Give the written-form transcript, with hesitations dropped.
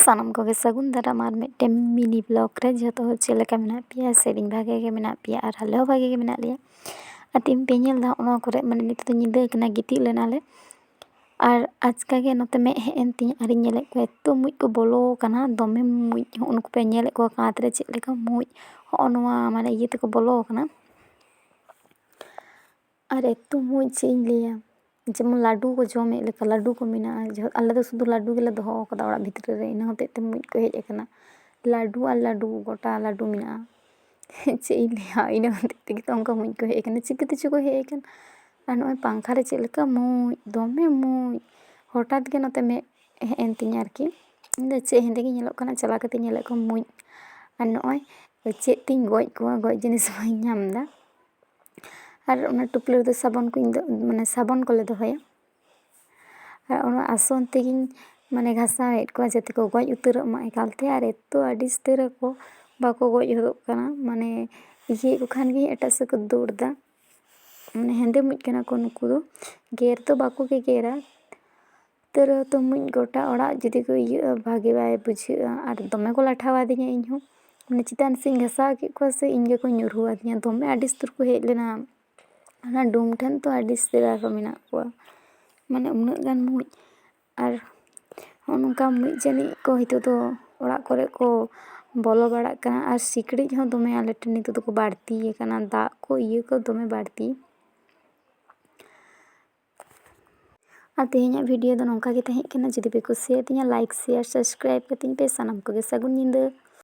ᱥᱟᱱᱟᱢ ᱠᱚᱜᱮ ᱥᱟᱹᱜᱩᱱ ᱫᱟᱨᱟᱢ ᱟᱨ ᱢᱤᱫᱴᱮᱱ ᱢᱤᱱᱤ ᱵᱞᱚᱜ ᱨᱮ ᱡᱷᱚᱛᱚ ᱦᱚᱲ ᱪᱮᱫ ᱞᱮᱠᱟ ᱢᱮᱱᱟᱜ ᱯᱮᱭᱟ ᱥᱮᱨᱮᱧ ᱵᱷᱟᱜᱮ ᱜᱮ ᱢᱮᱱᱟᱜ ᱯᱮᱭᱟ ᱟᱨ ᱟᱞᱮ ᱦᱚᱸ ᱵᱷᱟᱜᱮ ᱜᱮ ᱢᱮᱱᱟᱜ ᱞᱮᱭᱟ᱾ ᱟᱨ ᱛᱤᱦᱤᱧ ᱯᱮ ᱧᱮᱞᱫᱟ ᱚᱱᱟ ᱠᱚᱨᱮ ᱱᱤᱛᱚᱜ ᱫᱚ ᱧᱤᱫᱟᱹ ᱠᱟᱱᱟ ᱜᱤᱛᱤᱡ ᱞᱮᱱᱟᱞᱮ ᱟᱨ ᱟᱪᱠᱟ ᱜᱮ ᱱᱚᱛᱮ ᱢᱮᱫ ᱦᱮᱡ ᱮᱱ ᱛᱤᱧᱟᱹ ᱟᱨᱤᱧ ᱧᱮᱞᱮᱫ ᱠᱚᱣᱟ ᱮᱛᱚ ᱢᱩᱡ ᱠᱚ ᱵᱚᱞᱚ ᱟᱠᱟᱱᱟ, ᱫᱚᱢᱮ ᱢᱩᱡ ᱦᱚᱸ ᱩᱱᱠᱩ ᱯᱮ ᱧᱮᱞᱮᱫ ᱠᱚᱣᱟ ᱠᱟᱸᱛ ᱨᱮ ᱪᱮᱫ ᱞᱮᱠᱟ ᱢᱩᱡ ᱦᱚᱸᱜᱼᱚ ᱱᱚᱣᱟ ᱤᱭᱟᱹ ᱛᱮᱠᱚ ᱵᱚᱞᱚ ᱟᱠᱟᱱᱟ᱾ ᱟᱨ ᱮᱛᱚ ᱢᱩᱡ ᱪᱮᱫ ᱤᱧ ᱞᱟᱹᱭᱟ, যেমন ᱞᱟᱹᱰᱩ ᱠᱚ ᱡᱚᱢᱮᱫ ᱞᱮᱠᱟ ᱞᱟᱹᱰᱩ ᱠᱚ ᱢᱮᱱᱟᱜᱼᱟ, ᱟᱞᱮ ᱫᱚ ᱥᱩᱫᱷᱩ ᱞᱟᱹᱰᱩ ᱜᱮᱞᱮ ᱫᱚᱦᱚ ᱟᱠᱟᱫᱟ ᱚᱲᱟᱜ ᱵᱷᱤᱛᱨᱤ ᱨᱮ, ᱤᱱᱟᱹ ᱦᱚᱛᱮᱡ ᱛᱮ ᱢᱩᱡ ᱠᱚ ᱦᱮᱡ ᱟᱠᱟᱱᱟ᱾ ᱞᱟᱹᱰᱩ ᱟᱨ ᱞᱟᱹᱰᱩ ᱜᱚᱴᱟ ᱞᱟᱹᱰᱩ ᱢᱮᱱᱟᱜᱼᱟ, ᱪᱮᱫ ᱤᱧ ᱞᱟᱹᱭᱟ, ᱤᱱᱟᱹ ᱦᱚᱛᱮᱡ ᱛᱮᱜᱮ ᱛᱚ ᱚᱱᱠᱟ ᱢᱩᱡ ᱠᱚ ᱦᱮᱡ ᱟᱠᱟᱱᱟ, ᱪᱤᱠᱟᱹ ᱛᱮᱪᱚ ᱠᱚ ᱦᱮᱡ ᱟᱠᱟᱱ᱾ ᱟᱨ ᱱᱚᱜᱼᱚᱭ ᱯᱟᱝᱠᱷᱟ ᱨᱮ ᱪᱮᱫ ᱞᱮᱠᱟ ᱢᱩᱡ, ᱫᱚᱢᱮ ᱢᱩᱡ, ᱦᱚᱴᱟᱛ ᱜᱮ ᱱᱚᱛᱮ ᱢᱮᱫ ᱦᱮᱡ ᱮᱱ ᱛᱤᱧᱟᱹ ᱟᱨᱠᱤ, ᱤᱧ ᱫᱚ ᱪᱮᱫ ᱦᱮᱸᱫᱮ ᱜᱮ ᱧᱮᱞᱚᱜ ᱠᱟᱱᱟ, ᱪᱟᱞᱟᱣ ᱠᱟᱛᱮᱧ ᱧᱮᱞᱮᱫ ᱠᱚᱣᱟ ᱢᱩᱡ᱾ ᱟᱨ ᱱᱚᱜᱼᱚᱭ ᱪᱮᱫ ᱛᱤᱧ ᱜᱚᱡ ᱠᱚᱣᱟ, ᱜᱚᱡ ᱡᱤᱱᱤᱥ ᱵᱟᱹᱧ ᱧᱟᱢ ᱮᱫᱟ᱾ ᱟᱨ ᱚᱱᱟ ᱴᱩᱯᱞᱟᱹᱜ ᱨᱮᱫᱚ ᱥᱟᱵᱚᱱ ᱠᱚ ᱤᱧ ᱫᱚ ᱥᱟᱵᱚᱱ ᱠᱚᱞᱮ ᱫᱚᱦᱚᱭᱟ, ᱟᱨ ᱚᱱᱟ ᱟᱥᱚᱱ ᱛᱮᱜᱤᱧ ᱜᱷᱟᱥᱟᱣᱮᱫ ᱠᱚᱣᱟ ᱡᱟᱛᱮ ᱠᱚ ᱜᱚᱡ ᱩᱛᱟᱹᱨᱚᱜ ᱢᱟ ᱮᱠᱟᱞᱛᱮ᱾ ᱟᱨ ᱮᱛᱚ ᱟᱹᱲᱤᱥ ᱩᱛᱟᱹᱨ ᱟᱠᱚ, ᱵᱟᱠᱚ ᱜᱚᱡ ᱦᱚᱫᱚᱜ ᱠᱟᱱᱟ, ᱤᱭᱟᱹᱭᱮᱫ ᱠᱚ ᱠᱷᱟᱱ ᱜᱮ ᱮᱴᱟᱜ ᱥᱮᱫ ᱠᱚ ᱫᱟᱹᱲ ᱮᱫᱟ, ᱦᱮᱸᱫᱮ ᱢᱩᱡ ᱠᱟᱱᱟ ᱠᱚ ᱱᱩᱠᱩ ᱫᱚ, ᱜᱮᱨ ᱫᱚ ᱵᱟᱠᱚ ᱜᱮᱜᱮᱨᱟ, ᱛᱟᱹᱣ ᱨᱮᱦᱚᱸ ᱛᱚ ᱢᱩᱡ ᱜᱚᱴᱟ ᱚᱲᱟᱜ ᱡᱩᱫᱤ ᱠᱚ ᱤᱭᱟᱹᱜᱼᱟ ᱵᱷᱟᱜᱮ ᱵᱟᱭ ᱵᱩᱡᱷᱟᱹᱜᱼᱟ᱾ ᱟᱨ ᱫᱚᱢᱮ ᱠᱚ ᱞᱟᱴᱷᱟᱣ ᱟᱫᱤᱧᱟ, ᱤᱧᱦᱚᱸ ᱪᱮᱛᱟᱱ ᱥᱮᱫ ᱤᱧ ᱜᱷᱟᱥᱟᱣ ᱠᱮᱫ ᱠᱚᱣᱟ ᱥᱮ ᱤᱧ ᱜᱮᱠᱚ ᱧᱩᱨᱦᱩ ᱟᱫᱤᱧᱟ, ᱫᱚᱢᱮ ᱟᱹᱰᱤ ᱩᱥᱛᱟᱹᱨ ᱠᱚ ᱦᱮᱡ ᱞᱮᱱᱟ᱾ ᱚᱱᱟ ᱰᱩᱢ ᱴᱷᱮᱱ ᱛᱚ ᱟᱹᱰᱤ ᱩᱥᱛᱟᱹᱨ ᱟᱨᱦᱚᱸ ᱢᱮᱱᱟᱜ ᱠᱚᱣᱟ, ᱩᱱᱟᱹᱜ ᱜᱟᱱ ᱢᱩᱡ᱾ ᱟᱨ ᱦᱚᱸᱜᱼᱚ ᱱᱚᱝᱠᱟ ᱢᱩᱡ ᱡᱟᱹᱱᱤᱡ ᱠᱚ ᱱᱤᱛᱚᱜ ᱫᱚ ᱚᱲᱟᱜ ᱠᱚᱨᱮ ᱠᱚ ᱵᱚᱞᱚ ᱵᱟᱲᱟᱜ ᱠᱟᱱᱟ᱾ ᱟᱨ ᱥᱤᱠᱬᱤᱡ ᱦᱚᱸ ᱫᱚᱢᱮ ᱟᱞᱮ ᱴᱷᱮᱱ ᱱᱤᱛᱚᱜ ᱫᱚᱠᱚ ᱵᱟᱹᱲᱛᱤ ᱟᱠᱟᱱᱟ, ᱫᱟᱜ ᱠᱚ ᱤᱭᱟᱹ ᱠᱚ ᱫᱚᱢᱮ ᱵᱟᱹᱲᱛᱤ᱾ ᱟᱨ ᱛᱮᱦᱮᱧᱟᱜ ᱵᱷᱤᱰᱤᱭᱳ ᱫᱚ ᱱᱚᱝᱠᱟ ᱜᱮ ᱛᱟᱦᱮᱸ ᱠᱟᱱᱟ᱾ ᱡᱩᱫᱤ ᱯᱮ ᱠᱩᱥᱤᱭᱟᱛᱤᱧᱟ ᱞᱟᱭᱤᱠ ᱥᱮᱭᱟᱨ ᱥᱟᱵᱥᱠᱨᱟᱭᱤᱵ ᱠᱟᱹᱛᱤᱧ ᱯᱮ, ᱥᱟᱱᱟᱢ ᱠᱚᱜᱮ ᱥᱟᱹᱜᱩᱱ ᱧᱤᱫᱟᱹ᱾